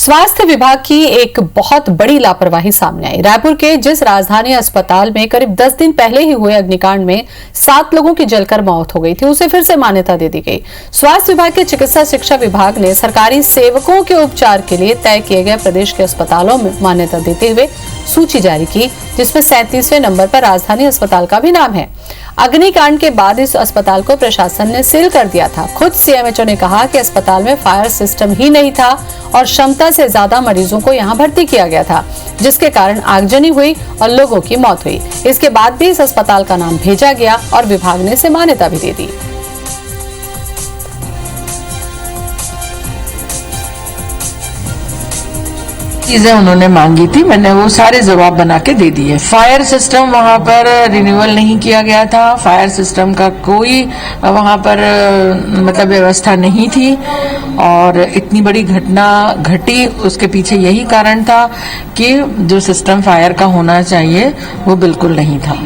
स्वास्थ्य विभाग की एक बहुत बड़ी लापरवाही सामने आई। रायपुर के जिस राजधानी अस्पताल में करीब 10 दिन पहले ही हुए अग्निकांड में 7 लोगों की जलकर मौत हो गई थी, उसे फिर से मान्यता दे दी गई। स्वास्थ्य विभाग के चिकित्सा शिक्षा विभाग ने सरकारी सेवकों के उपचार के लिए तय किए गए प्रदेश के अस्पतालों में मान्यता देते हुए सूची जारी की, जिसमें 37वें नंबर पर राजधानी अस्पताल का भी नाम है। अग्निकांड के बाद इस अस्पताल को प्रशासन ने सील कर दिया था। खुद सीएमएचओ ने कहा कि अस्पताल में फायर सिस्टम ही नहीं था और क्षमता से ज्यादा मरीजों को यहां भर्ती किया गया था, जिसके कारण आगजनी हुई और लोगों की मौत हुई। इसके बाद भी इस अस्पताल का नाम भेजा गया और विभाग ने इसे मान्यता भी दे दी। चीजें उन्होंने मांगी थी, मैंने वो सारे जवाब बना के दे दिए। फायर सिस्टम वहां पर रिन्यूअल नहीं किया गया था, फायर सिस्टम का कोई वहां पर मतलब व्यवस्था नहीं थी और इतनी बड़ी घटना घटी, उसके पीछे यही कारण था कि जो सिस्टम फायर का होना चाहिए वो बिल्कुल नहीं था।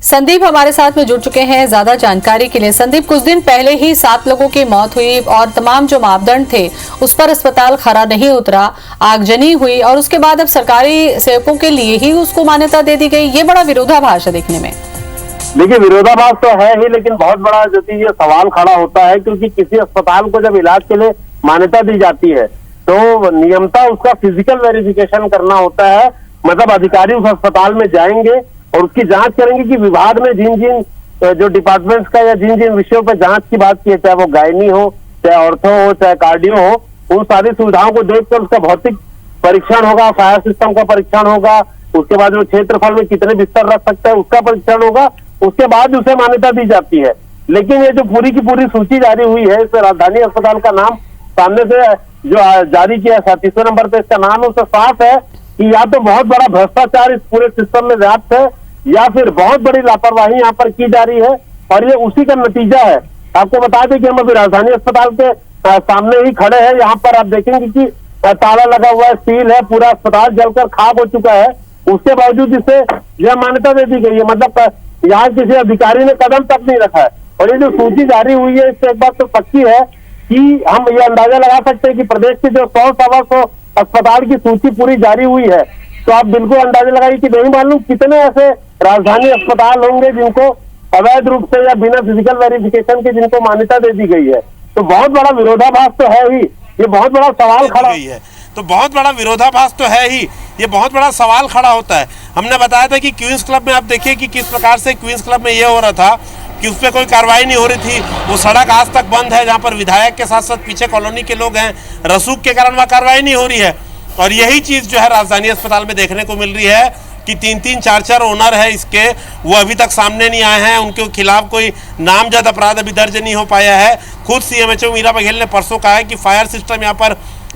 संदीप हमारे साथ में जुड़ चुके हैं ज्यादा जानकारी के लिए। संदीप, कुछ दिन पहले ही 7 लोगों की मौत हुई और तमाम जो मापदंड थे उस पर अस्पताल खरा नहीं उतरा, आगजनी हुई और उसके बाद अब सरकारी सेवकों के लिए ही उसको मान्यता दे दी गई। ये बड़ा विरोधाभास है देखने में। देखिए, विरोधाभास तो है ही, लेकिन बहुत बड़ा जो ये सवाल खड़ा होता है, क्योंकि किसी अस्पताल को जब इलाज के लिए मान्यता दी जाती है तो नियमता उसका फिजिकल वेरिफिकेशन करना होता है। मतलब अधिकारी उस अस्पताल में जाएंगे और उसकी जांच करेंगे कि विभाग में जिन जिन जो डिपार्टमेंट्स का या जिन जिन विषयों पर जांच की बात की है, चाहे वो गायनी हो, चाहे ऑर्थो हो, चाहे कार्डियो हो, उन सारी सुविधाओं को देखकर उसका भौतिक परीक्षण होगा, फायर सिस्टम का परीक्षण होगा, उसके बाद वो क्षेत्रफल में कितने बिस्तर रख सकते हैं उसका परीक्षण होगा, उसके बाद उसे मान्यता दी जाती है। लेकिन ये जो पूरी की पूरी सूची जारी हुई है, इस राजधानी अस्पताल का नाम सामने से जो जारी किया 37वें नंबर पे इसका नाम है, उससे साफ है कि या तो बहुत बड़ा भ्रष्टाचार इस पूरे सिस्टम में व्याप्त है या फिर बहुत बड़ी लापरवाही यहाँ पर की जा रही है और ये उसी का नतीजा है। आपको बता दें कि हम अभी राजधानी अस्पताल के सामने ही खड़े हैं। यहाँ पर आप देखेंगे कि ताला लगा हुआ है, सील है, पूरा अस्पताल जलकर खाक हो चुका है। उसके बावजूद इसे यह मान्यता दे दी गई है। मतलब यहाँ किसी अधिकारी ने कदम तक नहीं रखा है। और ये जो सूची जारी हुई है, इससे एक बात तो पक्की है कि हम ये अंदाजा लगा सकते हैं कि प्रदेश के जो 100-125 अस्पताल की सूची पूरी जारी हुई है, तो आप बिल्कुल अंदाजा लगाइए कि नहीं मालूम कितने ऐसे राजधानी अस्पताल होंगे जिनको अवैध रूप से या बिना फिजिकल वेरिफिकेशन के जिनको मान्यता दे दी गई है। तो बहुत बड़ा विरोधाभास तो है ही, ये बहुत बड़ा सवाल खड़ा है। तो बहुत बड़ा विरोधाभास तो है ही, ये बहुत बड़ा सवाल खड़ा होता है। हमने बताया था कि क्वींस क्लब में आप देखिए कि किस प्रकार से क्वींस क्लब में ये हो रहा था कि उस पर कोई कार्रवाई नहीं हो रही थी। वो सड़क आज तक बंद है, जहाँ पर विधायक के साथ साथ पीछे कॉलोनी के लोग हैं, रसूख के कारण वहाँ कार्रवाई नहीं हो रही है। और यही चीज़ जो है राजधानी अस्पताल में देखने को मिल रही है कि 3-3, 4-4 ओनर है इसके, वो अभी तक सामने नहीं आए हैं। उनके खिलाफ कोई नामजद अपराध अभी दर्ज नहीं हो पाया है। खुद सीएमएचओ मीरा बघेल ने परसों कहा है कि फायर सिस्टम यहाँ पर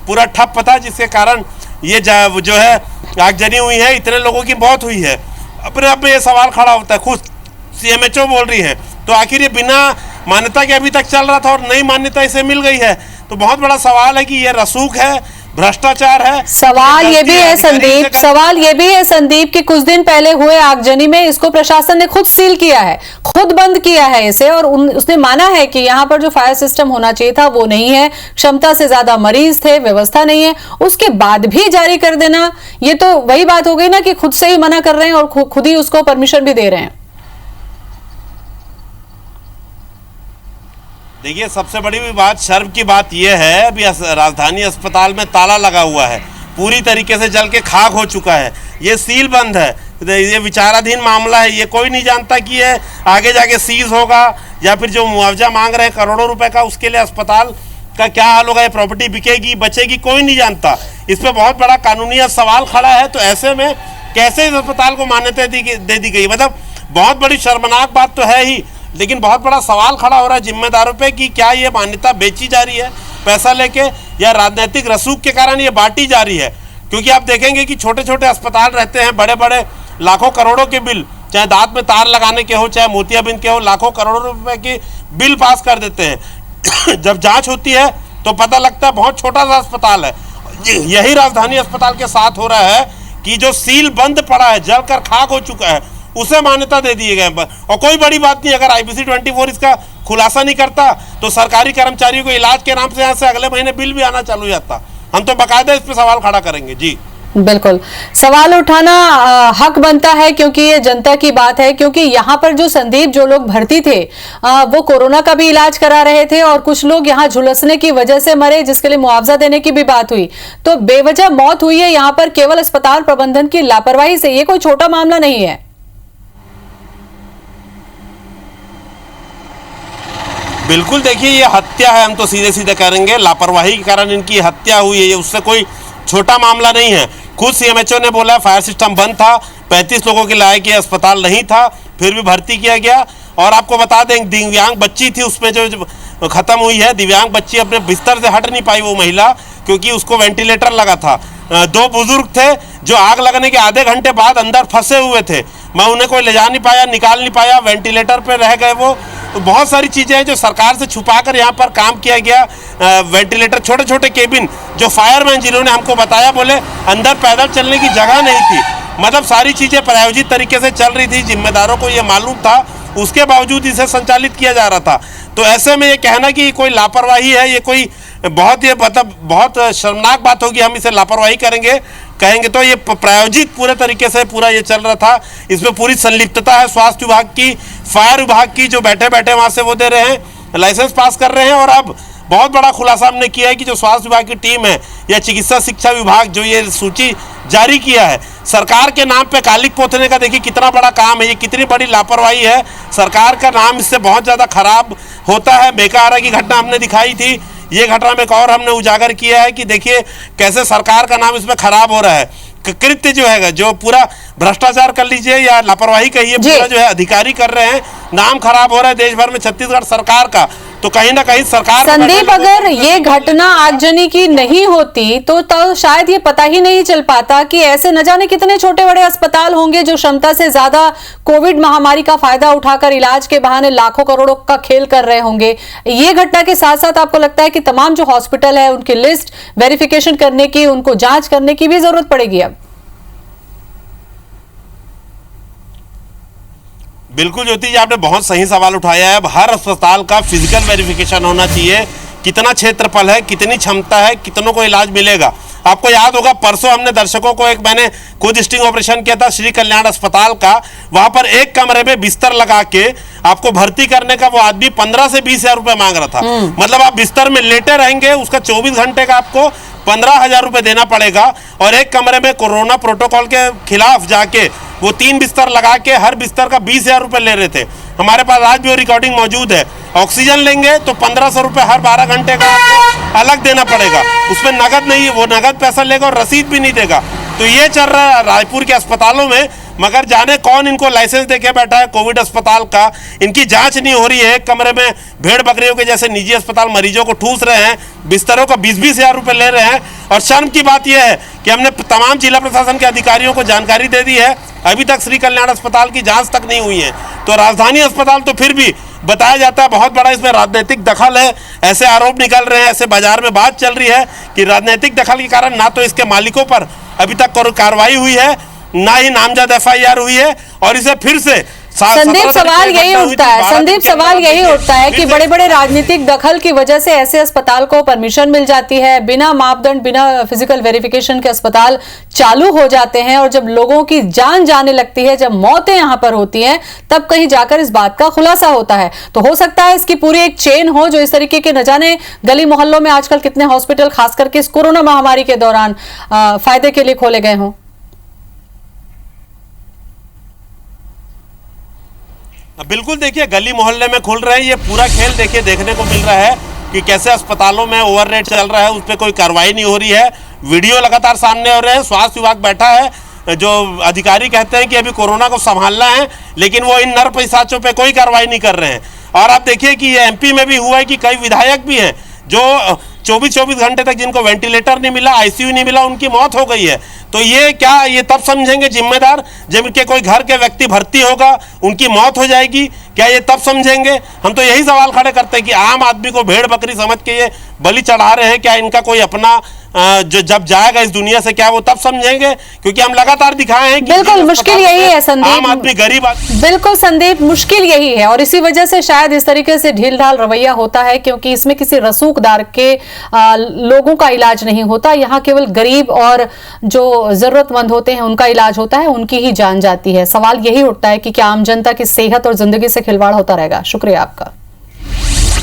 पूरा ठप था, जिसके कारण ये जो है आगजनी हुई है, इतने लोगों की मौत हुई है। अपने आप में ये सवाल खड़ा होता है, खुद सीएमएचओ बोल रही है, तो आखिर ये बिना मान्यता के अभी तक चल रहा था और नई मान्यता इसे मिल गई है। तो बहुत बड़ा सवाल है कि ये रसूख है, भ्रष्टाचार है। सवाल ये भी है संदीप कि कुछ दिन पहले हुए आगजनी में इसको प्रशासन ने खुद सील किया है, खुद बंद किया है इसे, और उसने माना है कि यहाँ पर जो फायर सिस्टम होना चाहिए था वो नहीं है, क्षमता से ज्यादा मरीज थे, व्यवस्था नहीं है। उसके बाद भी जारी कर देना, ये तो वही बात हो गई ना कि खुद से ही मना कर रहे हैं और खुद ही उसको परमिशन भी दे रहे हैं। देखिए, सबसे बड़ी बात, शर्म की बात यह है, अभी राजधानी अस्पताल में ताला लगा हुआ है, पूरी तरीके से जल के खाक हो चुका है, ये सील बंद है, ये विचाराधीन मामला है। ये कोई नहीं जानता कि ये आगे जाके सीज होगा या फिर जो मुआवजा मांग रहे हैं करोड़ों रुपए का, उसके लिए अस्पताल का क्या हाल होगा, ये प्रॉपर्टी बिकेगी बचेगी, कोई नहीं जानता। इस पर बहुत बड़ा कानूनी सवाल खड़ा है। तो ऐसे में कैसे इस अस्पताल को मान्यता दे दी गई? मतलब बहुत बड़ी शर्मनाक बात तो है ही, लेकिन बहुत बड़ा सवाल खड़ा हो रहा है जिम्मेदारों पे कि क्या ये मान्यता बेची जा रही है पैसा लेके, या राजनीतिक रसूख के कारण ये बांटी जा रही है। क्योंकि आप देखेंगे कि छोटे छोटे अस्पताल रहते हैं, बड़े बड़े लाखों करोड़ों के बिल, चाहे दांत में तार लगाने के हो, चाहे मोतियाबिंद के हो, लाखों करोड़ों रुपए के बिल पास कर देते हैं। जब जांच होती है तो पता लगता है बहुत छोटा सा अस्पताल है। यही राजधानी अस्पताल के साथ हो रहा है कि जो सील बंद पड़ा है, जलकर खाक हो चुका है, उसे मान्यता दे दिए गए। और कोई बड़ी बात नहीं, अगर IPC 24 इसका खुलासा नहीं करता तो सरकारी कर्मचारियों को इलाज के नाम से यहाँ से अगले महीने बिल भी आना चालू हो जाता। हम तो बाकायदा इस पे सवाल खड़ा करेंगे जी। बिल्कुल, सवाल उठाना हक बनता है क्योंकि ये जनता की बात है। क्योंकि यहाँ पर जो संदीप, जो लोग भर्ती थे वो कोरोना का भी इलाज करा रहे थे और कुछ लोग यहाँ झुलसने की वजह से मरे, जिसके लिए मुआवजा देने की भी बात हुई। तो बेवजह मौत हुई है यहाँ पर केवल अस्पताल प्रबंधन की लापरवाही से। ये कोई छोटा मामला नहीं है। बिल्कुल, देखिए ये हत्या है, हम तो सीधे सीधे करेंगे। लापरवाही के कारण इनकी हत्या हुई है, ये उससे कोई छोटा मामला नहीं है। खुद सीएमएचओ ने बोला फायर सिस्टम बंद था, 35 लोगों के लायक ये अस्पताल नहीं था, फिर भी भर्ती किया गया। और आपको बता दें, दिव्यांग बच्ची थी उसमें जो खत्म हुई है, दिव्यांग बच्ची अपने बिस्तर से हट नहीं पाई वो महिला, क्योंकि उसको वेंटिलेटर लगा था। 2 बुजुर्ग थे जो आग लगने के आधे घंटे बाद अंदर फंसे हुए थे, मैं उन्हें कोई ले जा नहीं पाया, निकाल नहीं पाया, वेंटिलेटर पे रह गए वो। तो बहुत सारी चीज़ें हैं जो सरकार से छुपाकर यहाँ पर काम किया गया। वेंटिलेटर, छोटे छोटे केबिन, जो फायरमैन जिन्होंने हमको बताया, बोले अंदर पैदल चलने की जगह नहीं थी। मतलब सारी चीज़ें प्रायोजित तरीके से चल रही थी, जिम्मेदारों को ये मालूम था, उसके बावजूद इसे संचालित किया जा रहा था। तो ऐसे में ये कहना कि कोई लापरवाही है, ये कोई बहुत, ये मतलब बहुत शर्मनाक बात होगी। हम इसे लापरवाही कहेंगे तो ये प्रायोजित पूरे तरीके से पूरा ये चल रहा था। इसमें पूरी संलिप्तता है स्वास्थ्य विभाग की, फायर विभाग की, जो बैठे बैठे वहाँ से वो दे रहे हैं, लाइसेंस पास कर रहे हैं। और अब बहुत बड़ा खुलासा हमने किया है कि जो स्वास्थ्य विभाग की टीम है या चिकित्सा शिक्षा विभाग जो ये सूची जारी किया है, सरकार के नाम पे कालिक पोतने का देखिए कितना बड़ा काम है, ये कितनी बड़ी लापरवाही है। सरकार का नाम इससे बहुत ज़्यादा खराब होता है। बेकारा की घटना हमने दिखाई थी, ये घटना में एक और हमने उजागर किया है कि देखिए कैसे सरकार का नाम इसमें खराब हो रहा है। कृत्य जो है, जो पूरा भ्रष्टाचार कर लीजिए या लापरवाही कहिए, पूरा जो है अधिकारी कर रहे हैं, नाम खराब हो रहा है देश भर में छत्तीसगढ़ सरकार का। तो कहीं ना कहीं सरकार, संदीप, अगर ये घटना आगजनी की नहीं होती तो शायद ये पता ही नहीं चल पाता कि ऐसे न जाने कितने छोटे बड़े अस्पताल होंगे जो क्षमता से ज्यादा कोविड महामारी का फायदा उठाकर इलाज के बहाने लाखों करोड़ों का खेल कर रहे होंगे। ये घटना के साथ साथ आपको लगता है कि तमाम जो हॉस्पिटल है उनकी लिस्ट वेरिफिकेशन करने की, उनको जांच करने की भी जरूरत पड़ेगी अब? बिल्कुल ज्योति जी, आपने बहुत सही सवाल उठाया है। अब हर अस्पताल का फिजिकल वेरिफिकेशन होना चाहिए, कितना क्षेत्रफल है, कितनी क्षमता है, कितनों को इलाज मिलेगा। आपको याद होगा परसों हमने दर्शकों को मैंने खुद स्टिंग ऑपरेशन किया था श्री कल्याण अस्पताल का। वहां पर एक कमरे में बिस्तर लगा के आपको भर्ती करने का वो आदमी 15 से 20 हजार रुपए मांग रहा था। मतलब आप बिस्तर में लेटे रहेंगे, उसका 24 घंटे का आपको 15,000 रुपए देना पड़ेगा। और एक कमरे में कोरोना प्रोटोकॉल के खिलाफ जाके वो 3 बिस्तर लगा के हर बिस्तर का 20,000 रुपए ले रहे थे। हमारे पास आज भी वो रिकॉर्डिंग मौजूद है। ऑक्सीजन लेंगे तो 1500 रुपए हर 12 घंटे का अलग देना पड़ेगा, उसमें नगद नहीं, वो नगद पैसा लेगा और रसीद भी नहीं देगा। तो ये चल रहा है रायपुर के अस्पतालों में। मगर जाने कौन इनको लाइसेंस देके बैठा है कोविड अस्पताल का, इनकी जांच नहीं हो रही है। एक कमरे में भेड़ बकरियों के जैसे निजी अस्पताल मरीजों को ठूस रहे हैं, बिस्तरों का 20-20 हजार रुपए ले रहे हैं। और शर्म की बात यह है कि हमने तमाम जिला प्रशासन के अधिकारियों को जानकारी दे दी है, अभी तक श्री कल्याण अस्पताल की जांच तक नहीं हुई है। तो राजधानी अस्पताल तो फिर भी बताया जाता है बहुत बड़ा इसमें राजनीतिक दखल है, ऐसे आरोप निकल रहे हैं, ऐसे बाजार में बात चल रही है कि राजनीतिक दखल के कारण ना तो इसके मालिकों पर अभी तक कोई कार्रवाई हुई है, ना ही नामजद एफआईआर हुई है। और इसे फिर से संदीप, सवाल यही उठता है, संदीप सवाल यही उठता है कि बड़े बड़े राजनीतिक दखल की वजह से ऐसे अस्पताल को परमिशन मिल जाती है, बिना मापदंड, बिना फिजिकल वेरिफिकेशन के अस्पताल चालू हो जाते हैं। और जब लोगों की जान जाने लगती है, जब मौतें यहां पर होती हैं, तब कहीं जाकर इस बात का खुलासा होता है। तो हो सकता है इसकी पूरी एक चेन हो जो इस तरीके के न जाने गली मोहल्लों में आजकल कितने हॉस्पिटल खास करके इस कोरोना महामारी के दौरान फायदे के लिए खोले गए हों। बिल्कुल, देखिए गली मोहल्ले में खुल रहे हैं, ये पूरा खेल देखिए देखने को मिल रहा है कि कैसे अस्पतालों में ओवर रेट चल रहा है, उस पर कोई कार्रवाई नहीं हो रही है। वीडियो लगातार सामने हो रहे हैं, स्वास्थ्य विभाग बैठा है, जो अधिकारी कहते हैं कि अभी कोरोना को संभालना है, लेकिन वो इन नर पैसाचों पे कोई कार्रवाई नहीं कर रहे हैं। और आप देखिए कि ये एमपी में भी हुआ है कि कई विधायक भी हैं जो 24-24 घंटे तक जिनको वेंटिलेटर नहीं मिला, आईसीयू नहीं मिला, उनकी मौत हो गई है। तो ये क्या, ये तब समझेंगे जिम्मेदार जब इनके कोई घर के व्यक्ति भर्ती होगा, उनकी मौत हो जाएगी, क्या ये तब समझेंगे? हम तो यही सवाल खड़े करते हैं कि आम आदमी को भेड़ बकरी समझ के ये बलि चढ़ा रहे हैं, क्या इनका कोई अपना जो जब जाएगा इस दुनिया से, क्या वो तब समझेंगे? क्योंकि हम लगातार दिखाए हैं कि बिल्कुल मुश्किल यही है संदीप, आम आदमी गरीब बिल्कुल संदीप, मुश्किल यही है और इसी वजह से शायद इस तरीके से ढील ढाल रवैया होता है, क्योंकि इसमें किसी रसूखदार के लोगों का इलाज नहीं होता। यहाँ केवल गरीब और जो जरूरतमंद होते हैं उनका इलाज होता है, उनकी ही जान जाती है। सवाल यही उठता है कि क्या आम जनता की सेहत और जिंदगी से खिलवाड़ होता रहेगा? शुक्रिया आपका।